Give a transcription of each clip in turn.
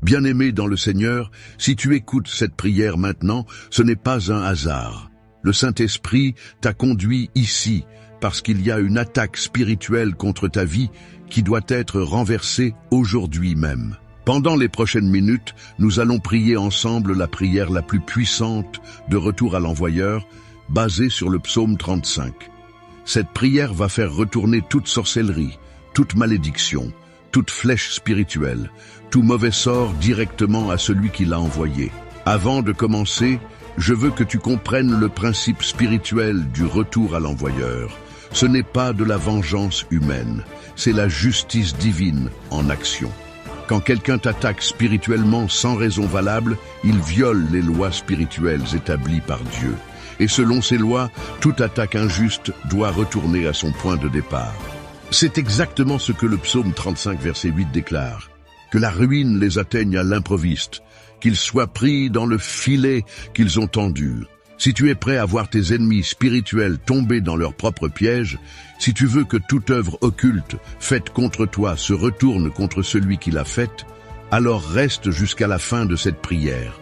Bien-aimé dans le Seigneur, si tu écoutes cette prière maintenant, ce n'est pas un hasard. Le Saint-Esprit t'a conduit ici parce qu'il y a une attaque spirituelle contre ta vie qui doit être renversée aujourd'hui même. Pendant les prochaines minutes, nous allons prier ensemble la prière la plus puissante de retour à l'envoyeur, basée sur le psaume 35. Cette prière va faire retourner toute sorcellerie, toute malédiction, toute flèche spirituelle, tout mauvais sort directement à celui qui l'a envoyé. Avant de commencer, je veux que tu comprennes le principe spirituel du retour à l'envoyeur. Ce n'est pas de la vengeance humaine, c'est la justice divine en action. Quand quelqu'un t'attaque spirituellement sans raison valable, il viole les lois spirituelles établies par Dieu. Et selon ces lois, toute attaque injuste doit retourner à son point de départ. C'est exactement ce que le psaume 35 verset 8 déclare. Que la ruine les atteigne à l'improviste, qu'ils soient pris dans le filet qu'ils ont tendu. Si tu es prêt à voir tes ennemis spirituels tomber dans leur propre piège, si tu veux que toute œuvre occulte faite contre toi se retourne contre celui qui l'a faite, alors reste jusqu'à la fin de cette prière.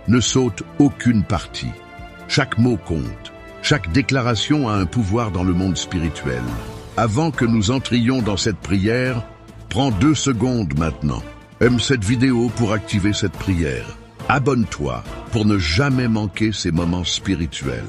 Ne saute aucune partie. Chaque mot compte. Chaque déclaration a un pouvoir dans le monde spirituel. Avant que nous entrions dans cette prière, prends 2 secondes maintenant. Aime cette vidéo pour activer cette prière. Abonne-toi pour ne jamais manquer ces moments spirituels.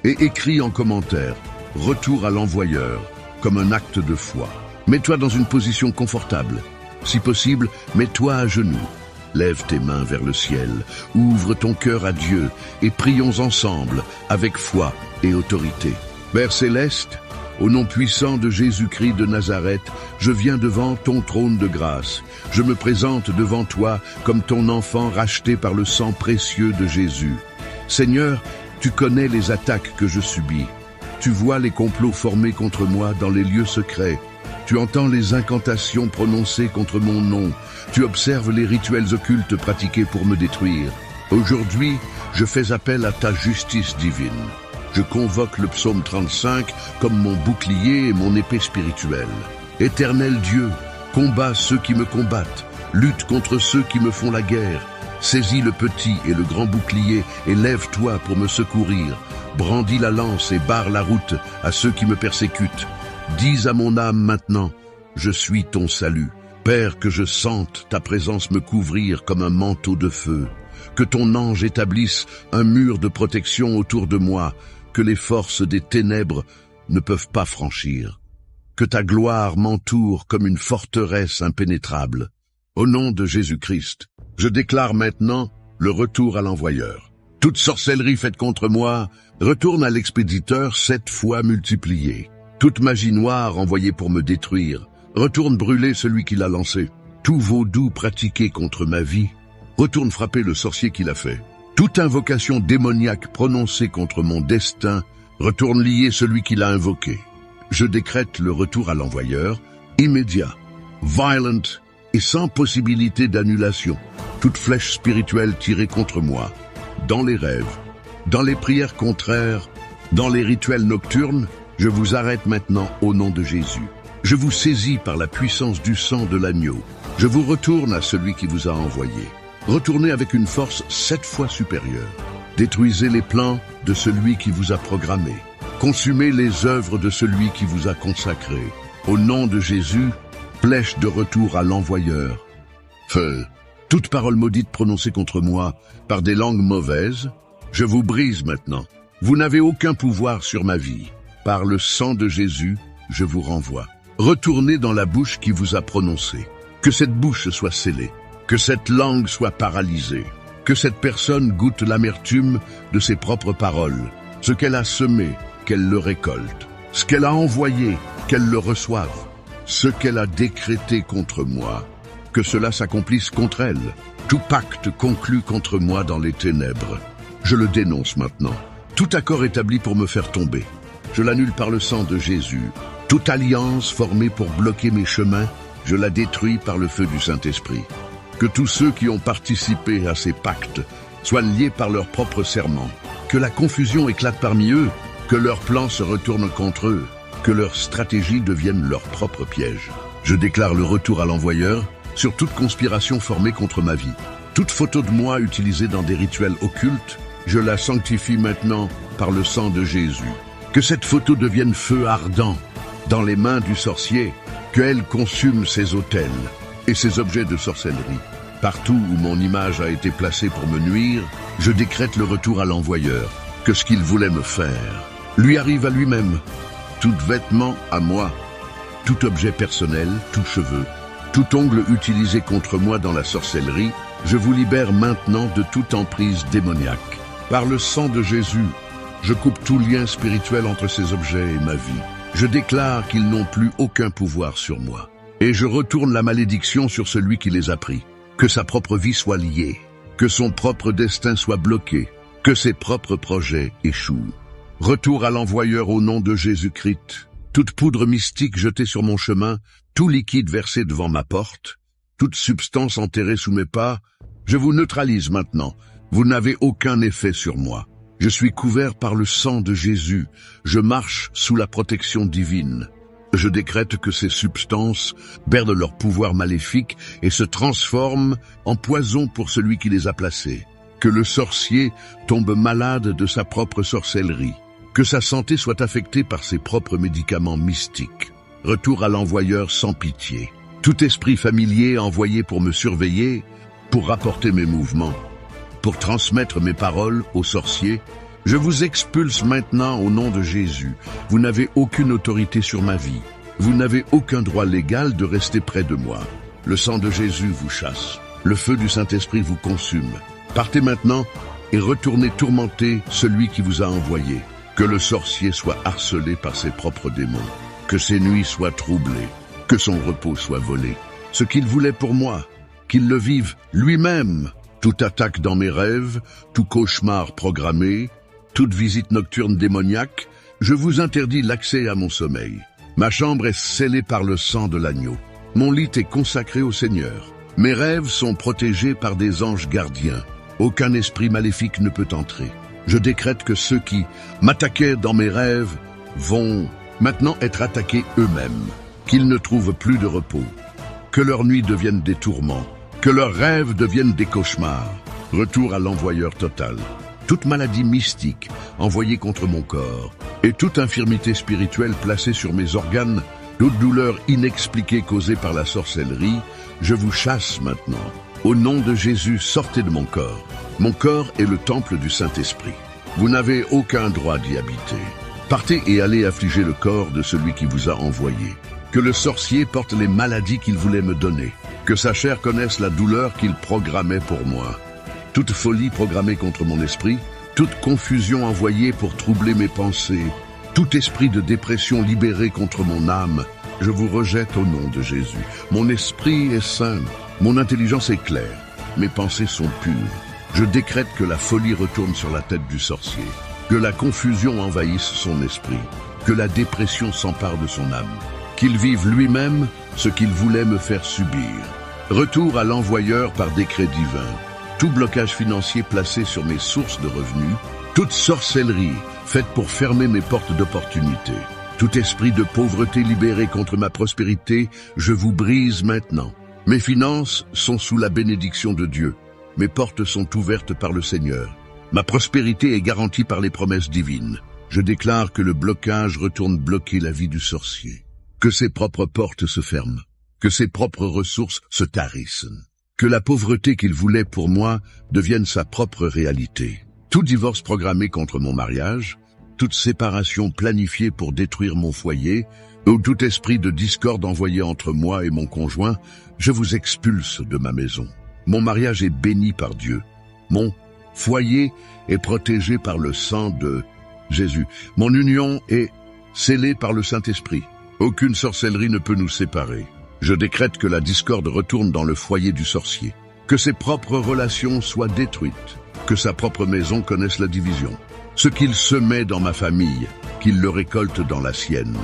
Et écris en commentaire « Retour à l'envoyeur » comme un acte de foi. Mets-toi dans une position confortable. Si possible, mets-toi à genoux. Lève tes mains vers le ciel, ouvre ton cœur à Dieu et prions ensemble avec foi et autorité. Père céleste, au nom puissant de Jésus-Christ de Nazareth, je viens devant ton trône de grâce. Je me présente devant toi comme ton enfant racheté par le sang précieux de Jésus. Seigneur, tu connais les attaques que je subis. Tu vois les complots formés contre moi dans les lieux secrets. Tu entends les incantations prononcées contre mon nom. Tu observes les rituels occultes pratiqués pour me détruire. Aujourd'hui, je fais appel à ta justice divine. Je convoque le psaume 35 comme mon bouclier et mon épée spirituelle. Éternel Dieu, combat ceux qui me combattent, lutte contre ceux qui me font la guerre. Saisis le petit et le grand bouclier et lève-toi pour me secourir. Brandis la lance et barre la route à ceux qui me persécutent. Dis à mon âme maintenant, je suis ton salut. Père, que je sente ta présence me couvrir comme un manteau de feu. Que ton ange établisse un mur de protection autour de moi, que les forces des ténèbres ne peuvent pas franchir. Que ta gloire m'entoure comme une forteresse impénétrable. Au nom de Jésus-Christ, je déclare maintenant le retour à l'envoyeur. Toute sorcellerie faite contre moi retourne à l'expéditeur 7 fois multipliée. Toute magie noire envoyée pour me détruire retourne brûler celui qui l'a lancé. Tout vaudou pratiqué contre ma vie retourne frapper le sorcier qui l'a fait. Toute invocation démoniaque prononcée contre mon destin retourne lier celui qui l'a invoqué. Je décrète le retour à l'envoyeur, immédiat, violent et sans possibilité d'annulation. Toute flèche spirituelle tirée contre moi, dans les rêves, dans les prières contraires, dans les rituels nocturnes, je vous arrête maintenant au nom de Jésus. Je vous saisis par la puissance du sang de l'agneau. Je vous retourne à celui qui vous a envoyé. Retournez avec une force 7 fois supérieure. Détruisez les plans de celui qui vous a programmé. Consumez les œuvres de celui qui vous a consacré. Au nom de Jésus, flèche de retour à l'envoyeur. Feu. Toute parole maudite prononcée contre moi par des langues mauvaises, je vous brise maintenant. Vous n'avez aucun pouvoir sur ma vie. Par le sang de Jésus, je vous renvoie. Retournez dans la bouche qui vous a prononcé. Que cette bouche soit scellée. Que cette langue soit paralysée. Que cette personne goûte l'amertume de ses propres paroles. Ce qu'elle a semé, qu'elle le récolte. Ce qu'elle a envoyé, qu'elle le reçoive. Ce qu'elle a décrété contre moi, que cela s'accomplisse contre elle. Tout pacte conclu contre moi dans les ténèbres, je le dénonce maintenant. Tout accord établi pour me faire tomber, je l'annule par le sang de Jésus. Toute alliance formée pour bloquer mes chemins, je la détruis par le feu du Saint-Esprit. Que tous ceux qui ont participé à ces pactes soient liés par leurs propres serments. Que la confusion éclate parmi eux, que leurs plans se retournent contre eux, que leurs stratégies deviennent leur propre piège. Je déclare le retour à l'envoyeur sur toute conspiration formée contre ma vie. Toute photo de moi utilisée dans des rituels occultes, je la sanctifie maintenant par le sang de Jésus. Que cette photo devienne feu ardent dans les mains du sorcier, qu'elle consume ses autels et ses objets de sorcellerie. Partout où mon image a été placée pour me nuire, je décrète le retour à l'envoyeur, que ce qu'il voulait me faire lui arrive à lui-même. Tout vêtement à moi, tout objet personnel, tout cheveu, tout ongle utilisé contre moi dans la sorcellerie, je vous libère maintenant de toute emprise démoniaque. Par le sang de Jésus, je coupe tout lien spirituel entre ces objets et ma vie. Je déclare qu'ils n'ont plus aucun pouvoir sur moi. Et je retourne la malédiction sur celui qui les a pris. Que sa propre vie soit liée, que son propre destin soit bloqué, que ses propres projets échouent. Retour à l'envoyeur au nom de Jésus-Christ. Toute poudre mystique jetée sur mon chemin, tout liquide versé devant ma porte, toute substance enterrée sous mes pas, je vous neutralise maintenant. Vous n'avez aucun effet sur moi. Je suis couvert par le sang de Jésus. Je marche sous la protection divine. Je décrète que ces substances perdent leur pouvoir maléfique et se transforment en poison pour celui qui les a placées. Que le sorcier tombe malade de sa propre sorcellerie. Que sa santé soit affectée par ses propres médicaments mystiques. Retour à l'envoyeur sans pitié. Tout esprit familier envoyé pour me surveiller, pour rapporter mes mouvements, pour transmettre mes paroles aux sorciers, je vous expulse maintenant au nom de Jésus. Vous n'avez aucune autorité sur ma vie. Vous n'avez aucun droit légal de rester près de moi. Le sang de Jésus vous chasse. Le feu du Saint-Esprit vous consume. Partez maintenant et retournez tourmenter celui qui vous a envoyé. Que le sorcier soit harcelé par ses propres démons. Que ses nuits soient troublées. Que son repos soit volé. Ce qu'il voulait pour moi, qu'il le vive lui-même. Toute attaque dans mes rêves, tout cauchemar programmé, toute visite nocturne démoniaque, je vous interdis l'accès à mon sommeil. Ma chambre est scellée par le sang de l'agneau. Mon lit est consacré au Seigneur. Mes rêves sont protégés par des anges gardiens. Aucun esprit maléfique ne peut entrer. Je décrète que ceux qui m'attaquaient dans mes rêves vont maintenant être attaqués eux-mêmes. Qu'ils ne trouvent plus de repos. Que leurs nuits deviennent des tourments. Que leurs rêves deviennent des cauchemars. Retour à l'envoyeur total. Toute maladie mystique envoyée contre mon corps et toute infirmité spirituelle placée sur mes organes, toute douleur inexpliquée causée par la sorcellerie, je vous chasse maintenant. Au nom de Jésus, sortez de mon corps. Mon corps est le temple du Saint-Esprit. Vous n'avez aucun droit d'y habiter. Partez et allez affliger le corps de celui qui vous a envoyé. Que le sorcier porte les maladies qu'il voulait me donner. Que sa chair connaisse la douleur qu'il programmait pour moi. Toute folie programmée contre mon esprit, toute confusion envoyée pour troubler mes pensées, tout esprit de dépression libéré contre mon âme, je vous rejette au nom de Jésus. Mon esprit est sain, mon intelligence est claire, mes pensées sont pures. Je décrète que la folie retourne sur la tête du sorcier, que la confusion envahisse son esprit, que la dépression s'empare de son âme, qu'il vive lui-même ce qu'il voulait me faire subir. Retour à l'envoyeur par décret divin. Tout blocage financier placé sur mes sources de revenus, toute sorcellerie faite pour fermer mes portes d'opportunité, tout esprit de pauvreté libéré contre ma prospérité, je vous brise maintenant. Mes finances sont sous la bénédiction de Dieu. Mes portes sont ouvertes par le Seigneur. Ma prospérité est garantie par les promesses divines. Je déclare que le blocage retourne bloquer la vie du sorcier. Que ses propres portes se ferment. Que ses propres ressources se tarissent. Que la pauvreté qu'il voulait pour moi devienne sa propre réalité. Tout divorce programmé contre mon mariage, toute séparation planifiée pour détruire mon foyer, ou tout esprit de discorde envoyé entre moi et mon conjoint, je vous expulse de ma maison. Mon mariage est béni par Dieu. Mon foyer est protégé par le sang de Jésus. Mon union est scellée par le Saint-Esprit. Aucune sorcellerie ne peut nous séparer. Je décrète que la discorde retourne dans le foyer du sorcier, que ses propres relations soient détruites, que sa propre maison connaisse la division. Ce qu'il semait dans ma famille, qu'il le récolte dans la sienne.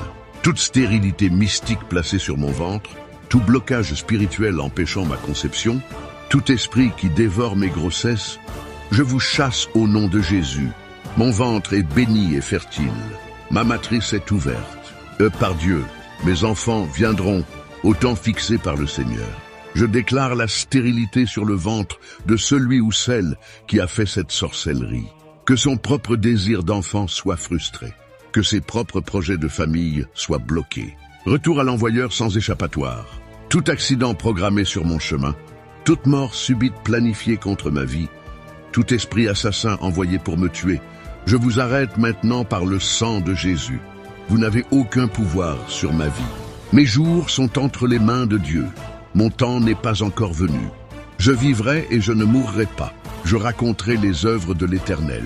Toute stérilité mystique placée sur mon ventre, tout blocage spirituel empêchant ma conception, tout esprit qui dévore mes grossesses, je vous chasse au nom de Jésus. Mon ventre est béni et fertile, ma matrice est ouverte. Par Dieu, mes enfants viendront au temps fixé par le Seigneur. Je déclare la stérilité sur le ventre de celui ou celle qui a fait cette sorcellerie. Que son propre désir d'enfant soit frustré. Que ses propres projets de famille soient bloqués. Retour à l'envoyeur sans échappatoire. Tout accident programmé sur mon chemin, toute mort subite planifiée contre ma vie, tout esprit assassin envoyé pour me tuer, je vous arrête maintenant par le sang de Jésus. Vous n'avez aucun pouvoir sur ma vie. Mes jours sont entre les mains de Dieu. Mon temps n'est pas encore venu. Je vivrai et je ne mourrai pas. Je raconterai les œuvres de l'Éternel.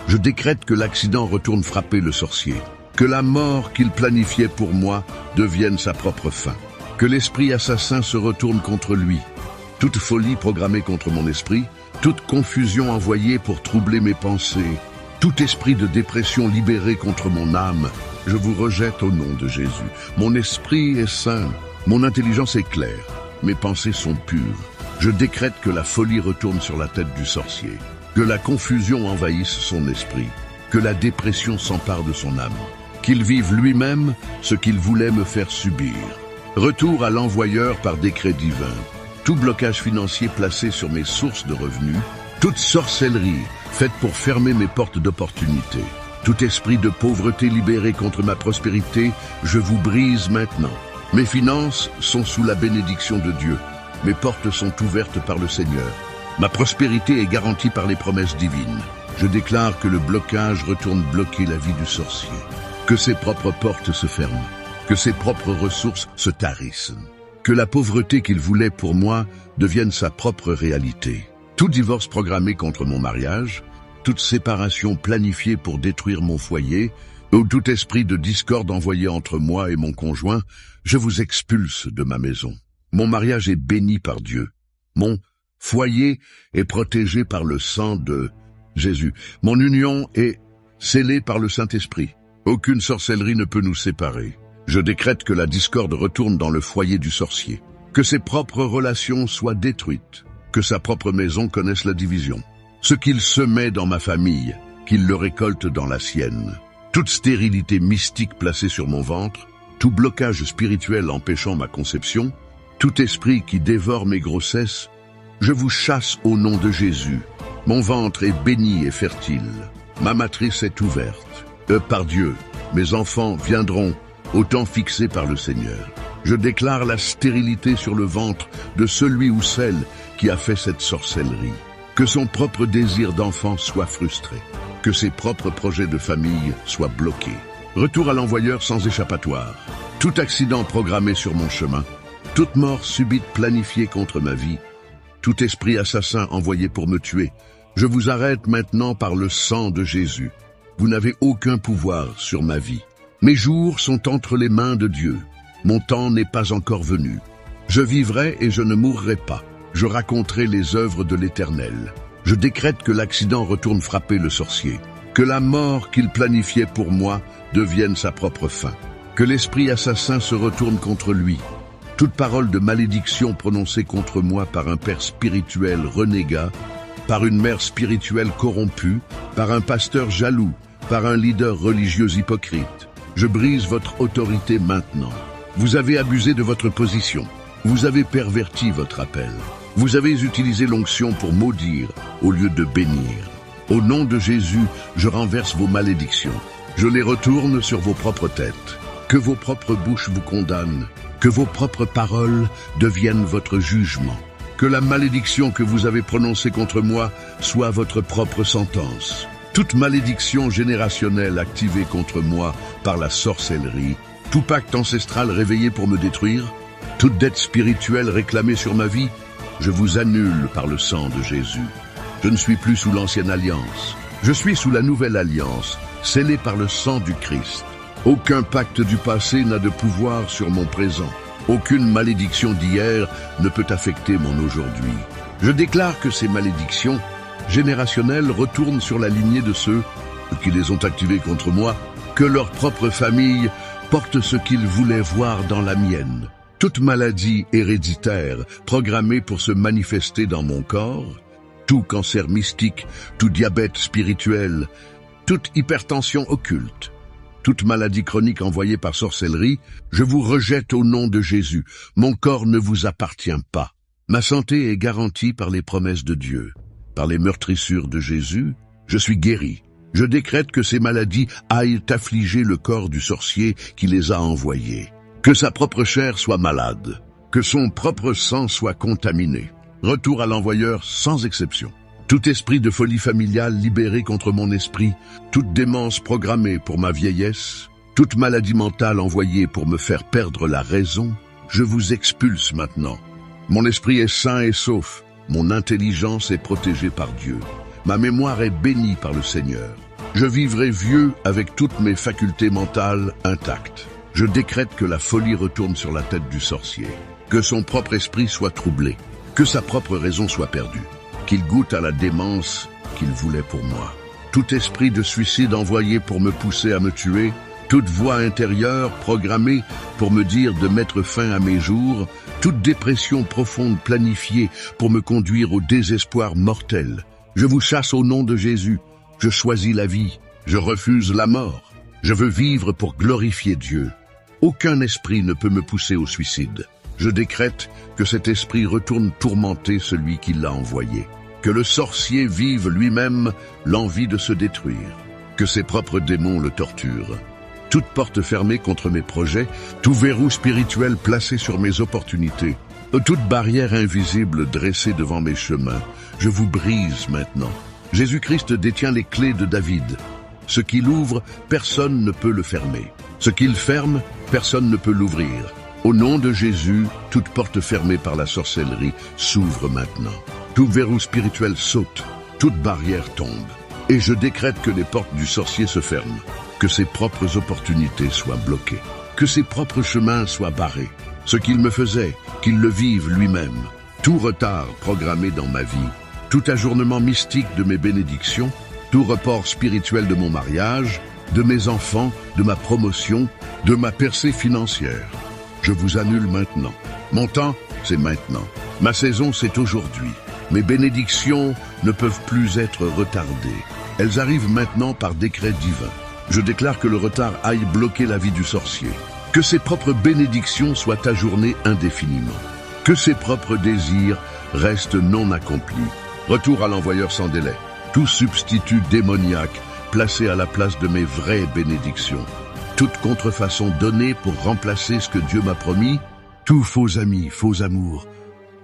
Je décrète que l'accident retourne frapper le sorcier. Que la mort qu'il planifiait pour moi devienne sa propre fin. Que l'esprit assassin se retourne contre lui. Toute folie programmée contre mon esprit, toute confusion envoyée pour troubler mes pensées, tout esprit de dépression libéré contre mon âme, je vous rejette au nom de Jésus. Mon esprit est sain, mon intelligence est claire, mes pensées sont pures. Je décrète que la folie retourne sur la tête du sorcier, que la confusion envahisse son esprit, que la dépression s'empare de son âme, qu'il vive lui-même ce qu'il voulait me faire subir. Retour à l'envoyeur par décret divin. Tout blocage financier placé sur mes sources de revenus, toute sorcellerie faite pour fermer mes portes d'opportunité, tout esprit de pauvreté libéré contre ma prospérité, je vous brise maintenant. Mes finances sont sous la bénédiction de Dieu. Mes portes sont ouvertes par le Seigneur. Ma prospérité est garantie par les promesses divines. Je déclare que le blocage retourne bloquer la vie du sorcier. Que ses propres portes se ferment. Que ses propres ressources se tarissent. Que la pauvreté qu'il voulait pour moi devienne sa propre réalité. Tout divorce programmé contre mon mariage, toute séparation planifiée pour détruire mon foyer, ou tout esprit de discorde envoyé entre moi et mon conjoint, je vous expulse de ma maison. Mon mariage est béni par Dieu. Mon foyer est protégé par le sang de Jésus. Mon union est scellée par le Saint-Esprit. Aucune sorcellerie ne peut nous séparer. Je décrète que la discorde retourne dans le foyer du sorcier. Que ses propres relations soient détruites. Que sa propre maison connaisse la division. Ce qu'il semait dans ma famille, qu'il le récolte dans la sienne. Toute stérilité mystique placée sur mon ventre, tout blocage spirituel empêchant ma conception, tout esprit qui dévore mes grossesses, je vous chasse au nom de Jésus. Mon ventre est béni et fertile. Ma matrice est ouverte. Par Dieu, mes enfants viendront au temps fixé par le Seigneur. Je déclare la stérilité sur le ventre de celui ou celle qui a fait cette sorcellerie. Que son propre désir d'enfant soit frustré. Que ses propres projets de famille soient bloqués. Retour à l'envoyeur sans échappatoire. Tout accident programmé sur mon chemin, toute mort subite planifiée contre ma vie, tout esprit assassin envoyé pour me tuer, je vous arrête maintenant par le sang de Jésus. Vous n'avez aucun pouvoir sur ma vie. Mes jours sont entre les mains de Dieu. Mon temps n'est pas encore venu. Je vivrai et je ne mourrai pas. Je raconterai les œuvres de l'Éternel. Je décrète que l'accident retourne frapper le sorcier. Que la mort qu'il planifiait pour moi devienne sa propre fin. Que l'esprit assassin se retourne contre lui. Toute parole de malédiction prononcée contre moi par un père spirituel renégat, par une mère spirituelle corrompue, par un pasteur jaloux, par un leader religieux hypocrite. Je brise votre autorité maintenant. Vous avez abusé de votre position. Vous avez perverti votre appel. Vous avez utilisé l'onction pour maudire au lieu de bénir. Au nom de Jésus, je renverse vos malédictions. Je les retourne sur vos propres têtes. Que vos propres bouches vous condamnent. Que vos propres paroles deviennent votre jugement. Que la malédiction que vous avez prononcée contre moi soit votre propre sentence. Toute malédiction générationnelle activée contre moi par la sorcellerie, tout pacte ancestral réveillé pour me détruire, toute dette spirituelle réclamée sur ma vie, je vous annule par le sang de Jésus. Je ne suis plus sous l'ancienne alliance. Je suis sous la nouvelle alliance, scellée par le sang du Christ. Aucun pacte du passé n'a de pouvoir sur mon présent. Aucune malédiction d'hier ne peut affecter mon aujourd'hui. Je déclare que ces malédictions générationnelles retournent sur la lignée de ceux qui les ont activées contre moi, que leur propre famille porte ce qu'ils voulaient voir dans la mienne. Toute maladie héréditaire programmée pour se manifester dans mon corps, tout cancer mystique, tout diabète spirituel, toute hypertension occulte, toute maladie chronique envoyée par sorcellerie, je vous rejette au nom de Jésus. Mon corps ne vous appartient pas. Ma santé est garantie par les promesses de Dieu. Par les meurtrissures de Jésus, je suis guéri. Je décrète que ces maladies aillent affliger le corps du sorcier qui les a envoyées. Que sa propre chair soit malade. Que son propre sang soit contaminé. Retour à l'envoyeur sans exception. Tout esprit de folie familiale libéré contre mon esprit, toute démence programmée pour ma vieillesse, toute maladie mentale envoyée pour me faire perdre la raison, je vous expulse maintenant. Mon esprit est sain et sauf, mon intelligence est protégée par Dieu. Ma mémoire est bénie par le Seigneur. Je vivrai vieux avec toutes mes facultés mentales intactes. Je décrète que la folie retourne sur la tête du sorcier, que son propre esprit soit troublé, que sa propre raison soit perdue, qu'il goûte à la démence qu'il voulait pour moi. Tout esprit de suicide envoyé pour me pousser à me tuer, toute voix intérieure programmée pour me dire de mettre fin à mes jours, toute dépression profonde planifiée pour me conduire au désespoir mortel. Je vous chasse au nom de Jésus. Je choisis la vie. Je refuse la mort. Je veux vivre pour glorifier Dieu. Aucun esprit ne peut me pousser au suicide. Je décrète que cet esprit retourne tourmenter celui qui l'a envoyé. Que le sorcier vive lui-même l'envie de se détruire. Que ses propres démons le torturent. Toute porte fermée contre mes projets, tout verrou spirituel placé sur mes opportunités, toute barrière invisible dressée devant mes chemins, je vous brise maintenant. Jésus-Christ détient les clés de David. Ce qu'il ouvre, personne ne peut le fermer. Ce qu'il ferme, personne ne peut l'ouvrir. Au nom de Jésus, toute porte fermée par la sorcellerie s'ouvre maintenant. Tout verrou spirituel saute, toute barrière tombe. Et je décrète que les portes du sorcier se ferment, que ses propres opportunités soient bloquées, que ses propres chemins soient barrés. Ce qu'il me faisait, qu'il le vive lui-même. Tout retard programmé dans ma vie, tout ajournement mystique de mes bénédictions, tout report spirituel de mon mariage, de mes enfants, de ma promotion, de ma percée financière. Je vous annule maintenant. Mon temps, c'est maintenant. Ma saison, c'est aujourd'hui. Mes bénédictions ne peuvent plus être retardées. Elles arrivent maintenant par décret divin. Je déclare que le retard aille bloquer la vie du sorcier. Que ses propres bénédictions soient ajournées indéfiniment. Que ses propres désirs restent non accomplis. Retour à l'envoyeur sans délai. Tout substitut démoniaque placé à la place de mes vraies bénédictions. Toute contrefaçon donnée pour remplacer ce que Dieu m'a promis. Tout faux amis, faux amour.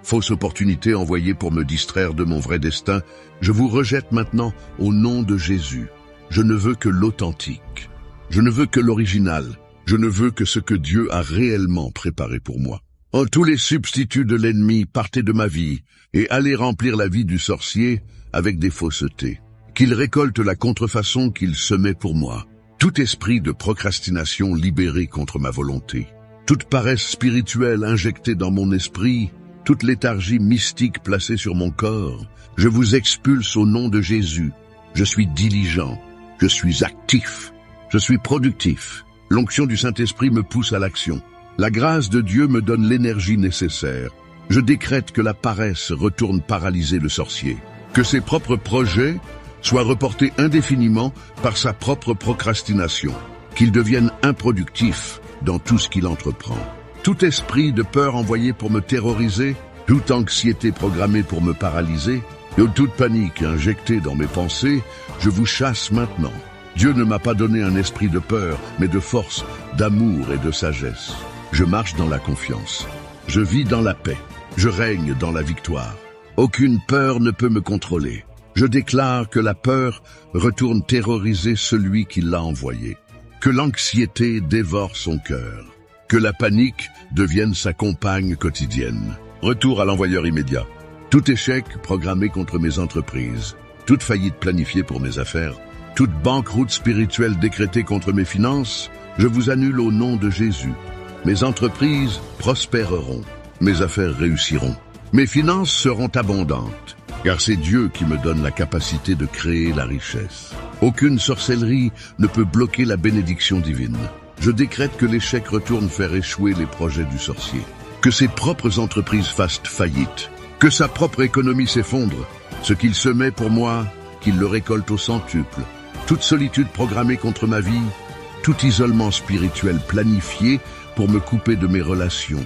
Fausse opportunité envoyée pour me distraire de mon vrai destin. Je vous rejette maintenant au nom de Jésus. Je ne veux que l'authentique. Je ne veux que l'original. Je ne veux que ce que Dieu a réellement préparé pour moi. Oh, tous les substituts de l'ennemi, partez de ma vie et allez remplir la vie du sorcier avec des faussetés. Qu'il récolte la contrefaçon qu'il semait pour moi. Tout esprit de procrastination libéré contre ma volonté. Toute paresse spirituelle injectée dans mon esprit. Toute léthargie mystique placée sur mon corps. Je vous expulse au nom de Jésus. Je suis diligent. Je suis actif. Je suis productif. L'onction du Saint-Esprit me pousse à l'action. La grâce de Dieu me donne l'énergie nécessaire. Je décrète que la paresse retourne paralyser le sorcier. Que ses propres projets soient reportés indéfiniment par sa propre procrastination. Qu'il devienne improductif dans tout ce qu'il entreprend. Tout esprit de peur envoyé pour me terroriser, toute anxiété programmée pour me paralyser, et toute panique injectée dans mes pensées, je vous chasse maintenant. Dieu ne m'a pas donné un esprit de peur, mais de force, d'amour et de sagesse. Je marche dans la confiance. Je vis dans la paix. Je règne dans la victoire. Aucune peur ne peut me contrôler. Je déclare que la peur retourne terroriser celui qui l'a envoyé. Que l'anxiété dévore son cœur. Que la panique devienne sa compagne quotidienne. Retour à l'envoyeur immédiat. Tout échec programmé contre mes entreprises. Toute faillite planifiée pour mes affaires. Toute banqueroute spirituelle décrétée contre mes finances, je vous annule au nom de Jésus. Mes entreprises prospéreront, mes affaires réussiront, mes finances seront abondantes, car c'est Dieu qui me donne la capacité de créer la richesse. Aucune sorcellerie ne peut bloquer la bénédiction divine. Je décrète que l'échec retourne faire échouer les projets du sorcier, que ses propres entreprises fassent faillite, que sa propre économie s'effondre, ce qu'il semait pour moi, qu'il le récolte au centuple. Toute solitude programmée contre ma vie, tout isolement spirituel planifié pour me couper de mes relations,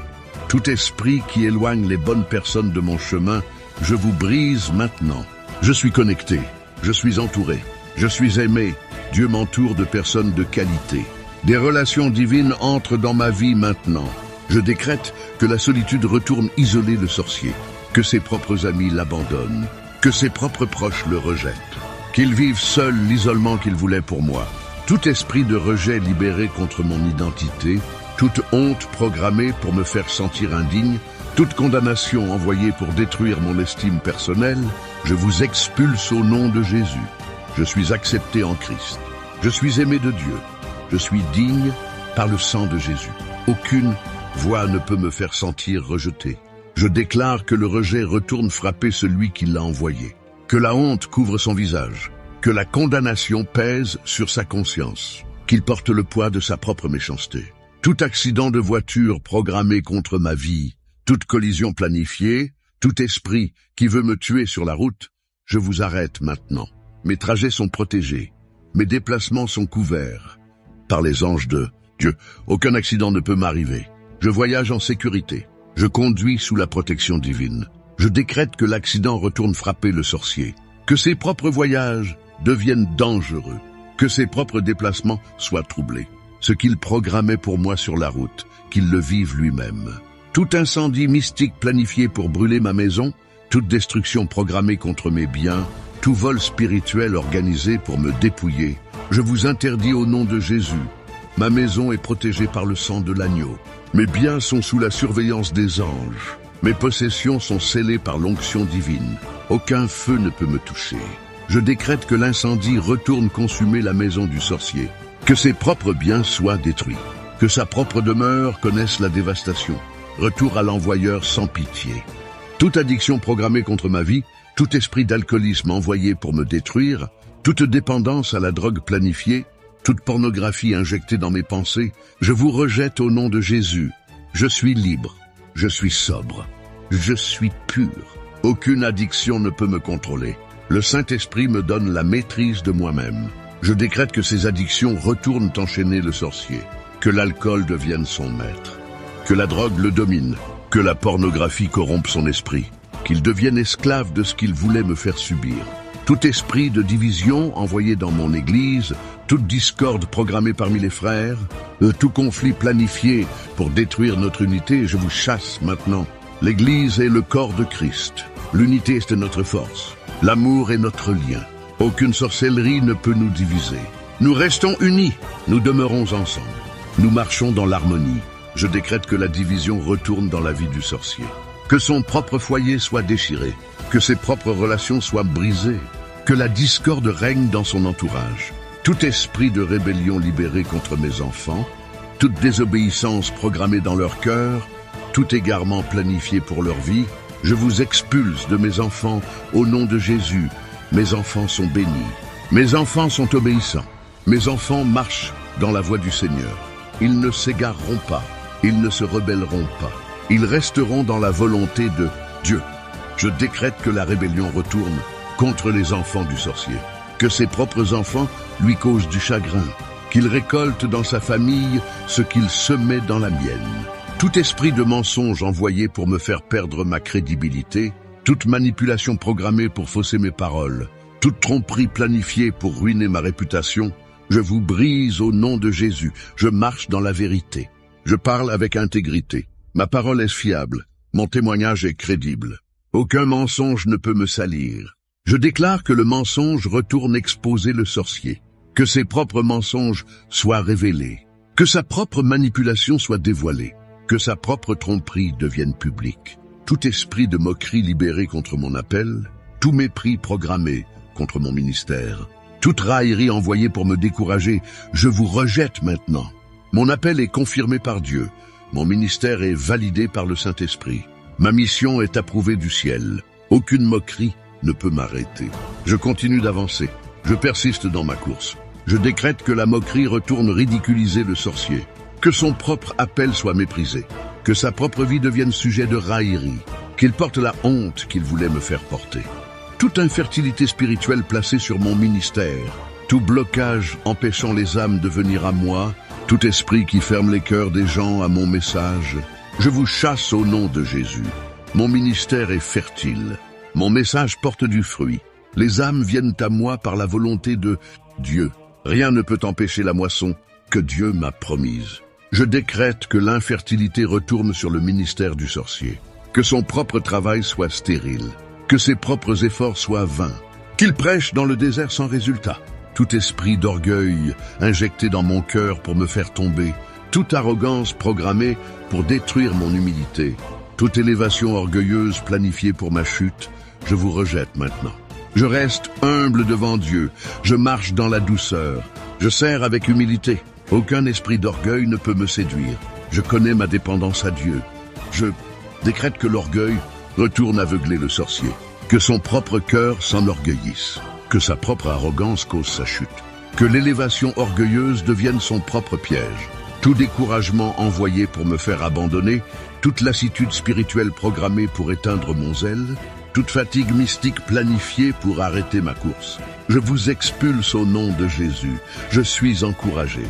Tout esprit qui éloigne les bonnes personnes de mon chemin, je vous brise maintenant. Je suis connecté, je suis entouré, je suis aimé. Dieu m'entoure de personnes de qualité. Des relations divines entrent dans ma vie maintenant. Je décrète que la solitude retourne isoler le sorcier, que ses propres amis l'abandonnent, que ses propres proches le rejettent, qu'il vive seul l'isolement qu'il voulait pour moi. Tout esprit de rejet libéré contre mon identité, toute honte programmée pour me faire sentir indigne, toute condamnation envoyée pour détruire mon estime personnelle, je vous expulse au nom de Jésus. Je suis accepté en Christ. Je suis aimé de Dieu. Je suis digne par le sang de Jésus. Aucune voix ne peut me faire sentir rejeté. Je déclare que le rejet retourne frapper celui qui l'a envoyé, que la honte couvre son visage, que la condamnation pèse sur sa conscience, qu'il porte le poids de sa propre méchanceté. Tout accident de voiture programmé contre ma vie, toute collision planifiée, tout esprit qui veut me tuer sur la route, je vous arrête maintenant. Mes trajets sont protégés, mes déplacements sont couverts par les anges de Dieu. Aucun accident ne peut m'arriver. Je voyage en sécurité. Je conduis sous la protection divine. Je décrète que l'accident retourne frapper le sorcier, que ses propres voyages deviennent dangereux, que ses propres déplacements soient troublés. Ce qu'il programmait pour moi sur la route, qu'il le vive lui-même. Tout incendie mystique planifié pour brûler ma maison, toute destruction programmée contre mes biens, tout vol spirituel organisé pour me dépouiller, je vous interdis au nom de Jésus. Ma maison est protégée par le sang de l'agneau. Mes biens sont sous la surveillance des anges. Mes possessions sont scellées par l'onction divine. Aucun feu ne peut me toucher. Je décrète que l'incendie retourne consumer la maison du sorcier, que ses propres biens soient détruits, que sa propre demeure connaisse la dévastation. Retour à l'envoyeur sans pitié. Toute addiction programmée contre ma vie, tout esprit d'alcoolisme envoyé pour me détruire, toute dépendance à la drogue planifiée, toute pornographie injectée dans mes pensées, je vous rejette au nom de Jésus. Je suis libre, je suis sobre, je suis pur. Aucune addiction ne peut me contrôler. Le Saint-Esprit me donne la maîtrise de moi-même. Je décrète que ces addictions retournent enchaîner le sorcier, que l'alcool devienne son maître, que la drogue le domine, que la pornographie corrompe son esprit, qu'il devienne esclave de ce qu'il voulait me faire subir. Tout esprit de division envoyé dans mon Église, toute discorde programmée parmi les frères, tout conflit planifié pour détruire notre unité, je vous chasse maintenant. L'Église est le corps de Christ. L'unité est notre force. L'amour est notre lien. Aucune sorcellerie ne peut nous diviser. Nous restons unis. Nous demeurons ensemble. Nous marchons dans l'harmonie. Je décrète que la division retourne dans la vie du sorcier. Que son propre foyer soit déchiré. Que ses propres relations soient brisées. Que la discorde règne dans son entourage. Tout esprit de rébellion libéré contre mes enfants, toute désobéissance programmée dans leur cœur, tout égarement planifié pour leur vie, je vous expulse de mes enfants au nom de Jésus. Mes enfants sont bénis. Mes enfants sont obéissants. Mes enfants marchent dans la voie du Seigneur. Ils ne s'égareront pas. Ils ne se rebelleront pas. Ils resteront dans la volonté de Dieu. Je décrète que la rébellion retourne contre les enfants du sorcier. Que ses propres enfants lui causent du chagrin. Qu'il récolte dans sa famille ce qu'il semait dans la mienne. Tout esprit de mensonge envoyé pour me faire perdre ma crédibilité, toute manipulation programmée pour fausser mes paroles, toute tromperie planifiée pour ruiner ma réputation, je vous brise au nom de Jésus. Je marche dans la vérité. Je parle avec intégrité. Ma parole est fiable. Mon témoignage est crédible. Aucun mensonge ne peut me salir. Je déclare que le mensonge retourne exposer le sorcier, que ses propres mensonges soient révélés, que sa propre manipulation soit dévoilée, que sa propre tromperie devienne publique. Tout esprit de moquerie libéré contre mon appel, tout mépris programmé contre mon ministère, toute raillerie envoyée pour me décourager, je vous rejette maintenant. Mon appel est confirmé par Dieu, mon ministère est validé par le Saint-Esprit, ma mission est approuvée du ciel, aucune moquerie ne peut m'arrêter. Je continue d'avancer, je persiste dans ma course. Je décrète que la moquerie retourne ridiculiser le sorcier, que son propre appel soit méprisé, que sa propre vie devienne sujet de raillerie, qu'il porte la honte qu'il voulait me faire porter. Toute infertilité spirituelle placée sur mon ministère, tout blocage empêchant les âmes de venir à moi, tout esprit qui ferme les cœurs des gens à mon message, Je vous chasse au nom de Jésus. Mon ministère est fertile. Mon message porte du fruit. Les âmes viennent à moi par la volonté de Dieu. Rien ne peut empêcher la moisson que Dieu m'a promise. Je décrète que l'infertilité retourne sur le ministère du sorcier, que son propre travail soit stérile, que ses propres efforts soient vains, qu'il prêche dans le désert sans résultat. Tout esprit d'orgueil injecté dans mon cœur pour me faire tomber, toute arrogance programmée pour détruire mon humilité, toute élévation orgueilleuse planifiée pour ma chute, je vous rejette maintenant. Je reste humble devant Dieu, je marche dans la douceur, je sers avec humilité. Aucun esprit d'orgueil ne peut me séduire. Je connais ma dépendance à Dieu. Je décrète que l'orgueil retourne aveugler le sorcier, que son propre cœur s'enorgueillisse, que sa propre arrogance cause sa chute, que l'élévation orgueilleuse devienne son propre piège. Tout découragement envoyé pour me faire abandonner, toute lassitude spirituelle programmée pour éteindre mon zèle, toute fatigue mystique planifiée pour arrêter ma course. Je vous expulse au nom de Jésus. Je suis encouragé.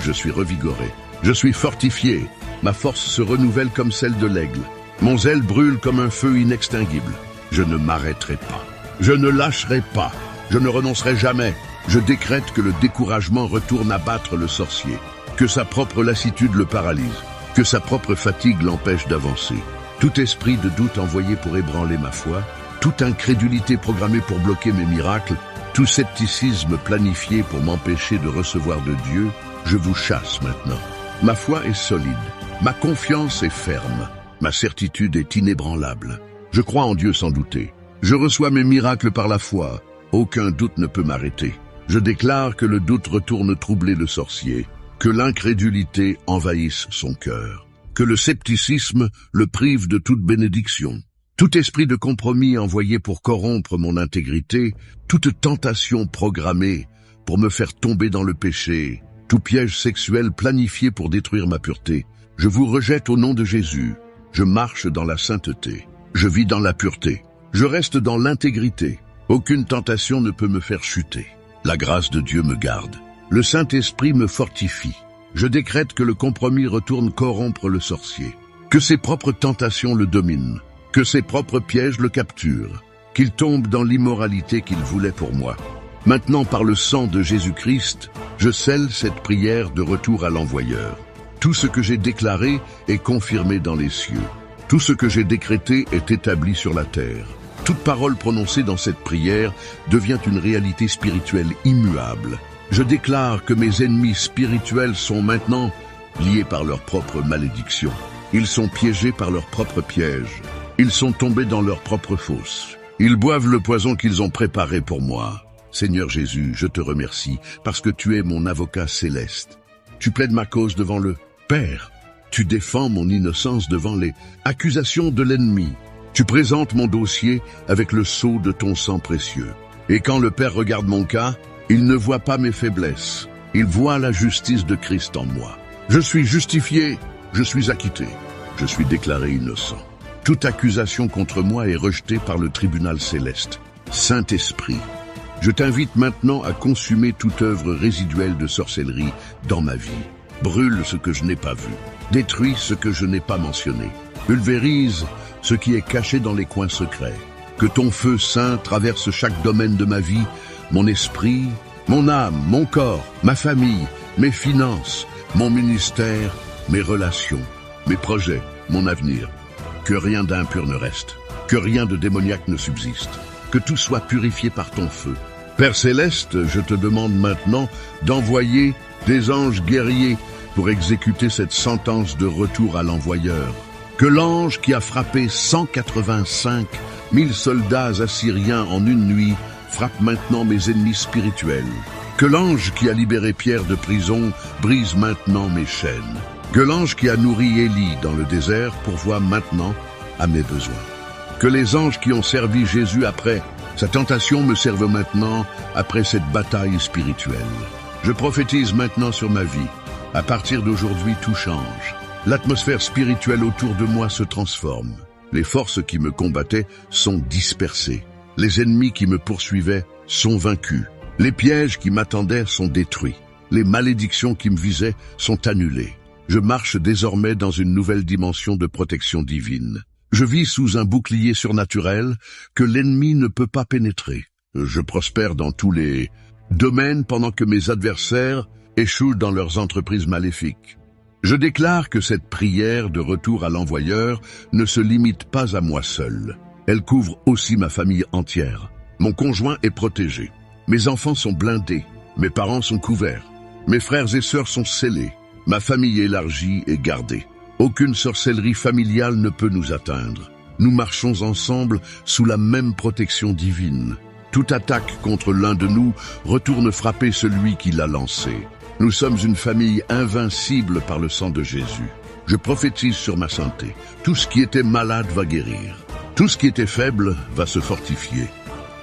Je suis revigoré, je suis fortifié, ma force se renouvelle comme celle de l'aigle. Mon zèle brûle comme un feu inextinguible. Je ne m'arrêterai pas, je ne lâcherai pas, je ne renoncerai jamais. Je décrète que le découragement retourne abattre le sorcier, que sa propre lassitude le paralyse, que sa propre fatigue l'empêche d'avancer. Tout esprit de doute envoyé pour ébranler ma foi, toute incrédulité programmée pour bloquer mes miracles, tout scepticisme planifié pour m'empêcher de recevoir de Dieu, je vous chasse maintenant. Ma foi est solide, ma confiance est ferme, ma certitude est inébranlable. Je crois en Dieu sans douter. Je reçois mes miracles par la foi. Aucun doute ne peut m'arrêter. Je déclare que le doute retourne troubler le sorcier, que l'incrédulité envahisse son cœur, que le scepticisme le prive de toute bénédiction. Tout esprit de compromis envoyé pour corrompre mon intégrité, toute tentation programmée pour me faire tomber dans le péché, tout piège sexuel planifié pour détruire ma pureté, je vous rejette au nom de Jésus. Je marche dans la sainteté. Je vis dans la pureté. Je reste dans l'intégrité. Aucune tentation ne peut me faire chuter. La grâce de Dieu me garde. Le Saint-Esprit me fortifie. Je décrète que le compromis retourne corrompre le sorcier. Que ses propres tentations le dominent. Que ses propres pièges le capturent. Qu'il tombe dans l'immoralité qu'il voulait pour moi. Maintenant, par le sang de Jésus-Christ, je scelle cette prière de retour à l'envoyeur. Tout ce que j'ai déclaré est confirmé dans les cieux. Tout ce que j'ai décrété est établi sur la terre. Toute parole prononcée dans cette prière devient une réalité spirituelle immuable. Je déclare que mes ennemis spirituels sont maintenant liés par leur propre malédiction. Ils sont piégés par leur propre piège. Ils sont tombés dans leur propre fosse. Ils boivent le poison qu'ils ont préparé pour moi. Seigneur Jésus, je te remercie parce que tu es mon avocat céleste. Tu plaides ma cause devant le Père. Tu défends mon innocence devant les accusations de l'ennemi. Tu présentes mon dossier avec le sceau de ton sang précieux. Et quand le Père regarde mon cas, il ne voit pas mes faiblesses. Il voit la justice de Christ en moi. Je suis justifié, je suis acquitté, je suis déclaré innocent. Toute accusation contre moi est rejetée par le tribunal céleste. Saint-Esprit, je t'invite maintenant à consumer toute œuvre résiduelle de sorcellerie dans ma vie. Brûle ce que je n'ai pas vu. Détruis ce que je n'ai pas mentionné. Pulvérise ce qui est caché dans les coins secrets. Que ton feu saint traverse chaque domaine de ma vie, mon esprit, mon âme, mon corps, ma famille, mes finances, mon ministère, mes relations, mes projets, mon avenir. Que rien d'impur ne reste. Que rien de démoniaque ne subsiste. Que tout soit purifié par ton feu. Père céleste, je te demande maintenant d'envoyer des anges guerriers pour exécuter cette sentence de retour à l'envoyeur. Que l'ange qui a frappé 185 000 soldats assyriens en une nuit frappe maintenant mes ennemis spirituels. Que l'ange qui a libéré Pierre de prison brise maintenant mes chaînes. Que l'ange qui a nourri Élie dans le désert pourvoie maintenant à mes besoins. Que les anges qui ont servi Jésus après sa tentation me servent maintenant après cette bataille spirituelle. Je prophétise maintenant sur ma vie. À partir d'aujourd'hui, tout change. L'atmosphère spirituelle autour de moi se transforme. Les forces qui me combattaient sont dispersées. Les ennemis qui me poursuivaient sont vaincus. Les pièges qui m'attendaient sont détruits. Les malédictions qui me visaient sont annulées. Je marche désormais dans une nouvelle dimension de protection divine. Je vis sous un bouclier surnaturel que l'ennemi ne peut pas pénétrer. Je prospère dans tous les domaines pendant que mes adversaires échouent dans leurs entreprises maléfiques. Je déclare que cette prière de retour à l'envoyeur ne se limite pas à moi seul. Elle couvre aussi ma famille entière. Mon conjoint est protégé. Mes enfants sont blindés. Mes parents sont couverts. Mes frères et sœurs sont scellés. Ma famille élargie est gardée. Aucune sorcellerie familiale ne peut nous atteindre. Nous marchons ensemble sous la même protection divine. Toute attaque contre l'un de nous retourne frapper celui qui l'a lancé. Nous sommes une famille invincible par le sang de Jésus. Je prophétise sur ma santé. Tout ce qui était malade va guérir. Tout ce qui était faible va se fortifier.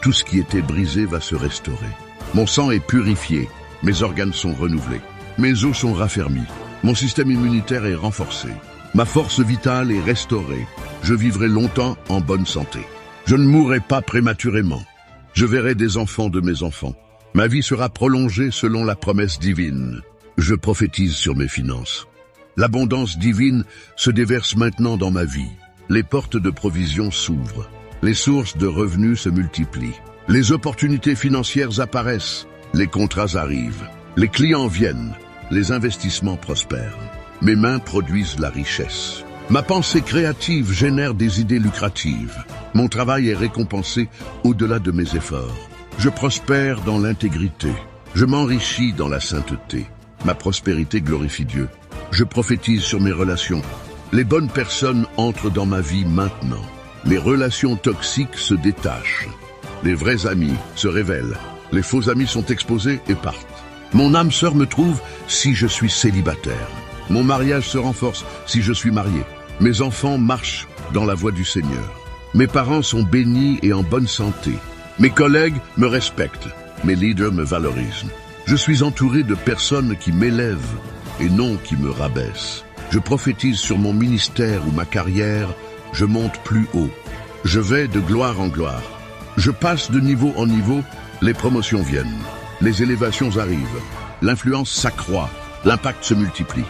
Tout ce qui était brisé va se restaurer. Mon sang est purifié. Mes organes sont renouvelés. Mes os sont raffermis. Mon système immunitaire est renforcé. Ma force vitale est restaurée. Je vivrai longtemps en bonne santé. Je ne mourrai pas prématurément. Je verrai des enfants de mes enfants. Ma vie sera prolongée selon la promesse divine. Je prophétise sur mes finances. L'abondance divine se déverse maintenant dans ma vie. Les portes de provision s'ouvrent. Les sources de revenus se multiplient. Les opportunités financières apparaissent. Les contrats arrivent. Les clients viennent. Les investissements prospèrent. Mes mains produisent la richesse. Ma pensée créative génère des idées lucratives. Mon travail est récompensé au-delà de mes efforts. Je prospère dans l'intégrité. Je m'enrichis dans la sainteté. Ma prospérité glorifie Dieu. Je prophétise sur mes relations. Les bonnes personnes entrent dans ma vie maintenant. Les relations toxiques se détachent. Les vrais amis se révèlent. Les faux amis sont exposés et partent. Mon âme sœur me trouve si je suis célibataire. Mon mariage se renforce si je suis marié. Mes enfants marchent dans la voie du Seigneur. Mes parents sont bénis et en bonne santé. Mes collègues me respectent. Mes leaders me valorisent. Je suis entouré de personnes qui m'élèvent et non qui me rabaissent. Je prophétise sur mon ministère ou ma carrière. Je monte plus haut. Je vais de gloire en gloire. Je passe de niveau en niveau. Les promotions viennent. Les élévations arrivent. L'influence s'accroît. L'impact se multiplie.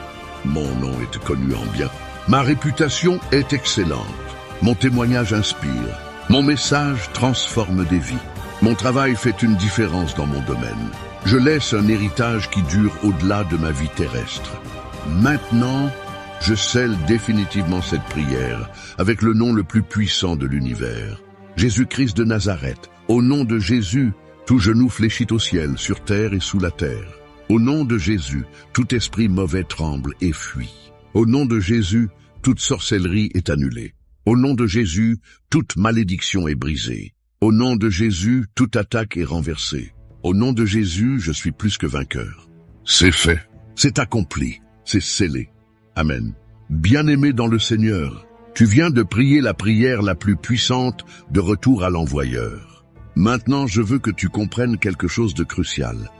Mon nom est connu en bien. Ma réputation est excellente. Mon témoignage inspire. Mon message transforme des vies. Mon travail fait une différence dans mon domaine. Je laisse un héritage qui dure au-delà de ma vie terrestre. Maintenant, je scelle définitivement cette prière avec le nom le plus puissant de l'univers. Jésus-Christ de Nazareth. Au nom de Jésus, tout genou fléchit au ciel, sur terre et sous la terre. Au nom de Jésus, tout esprit mauvais tremble et fuit. Au nom de Jésus, toute sorcellerie est annulée. Au nom de Jésus, toute malédiction est brisée. Au nom de Jésus, toute attaque est renversée. Au nom de Jésus, je suis plus que vainqueur. C'est fait, c'est accompli, c'est scellé. Amen. Bien-aimé dans le Seigneur, tu viens de prier la prière la plus puissante de retour à l'envoyeur. Maintenant, je veux que tu comprennes quelque chose de crucial.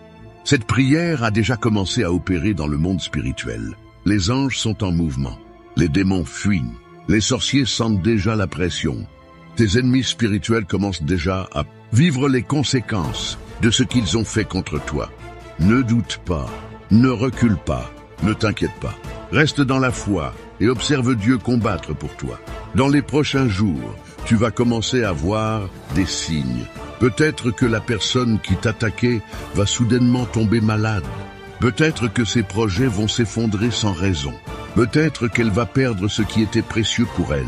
Cette prière a déjà commencé à opérer dans le monde spirituel. Les anges sont en mouvement. Les démons fuient. Les sorciers sentent déjà la pression. Tes ennemis spirituels commencent déjà à vivre les conséquences de ce qu'ils ont fait contre toi. Ne doute pas, ne recule pas, ne t'inquiète pas. Reste dans la foi et observe Dieu combattre pour toi. Dans les prochains jours, tu vas commencer à voir des signes. Peut-être que la personne qui t'attaquait va soudainement tomber malade. Peut-être que ses projets vont s'effondrer sans raison. Peut-être qu'elle va perdre ce qui était précieux pour elle.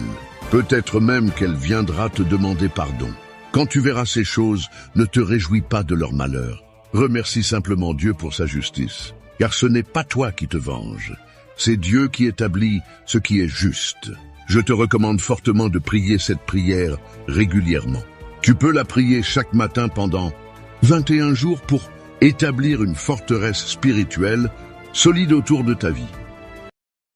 Peut-être même qu'elle viendra te demander pardon. Quand tu verras ces choses, ne te réjouis pas de leur malheur. Remercie simplement Dieu pour sa justice. Car ce n'est pas toi qui te venges. C'est Dieu qui établit ce qui est juste. Je te recommande fortement de prier cette prière régulièrement. Tu peux la prier chaque matin pendant 21 jours pour établir une forteresse spirituelle solide autour de ta vie.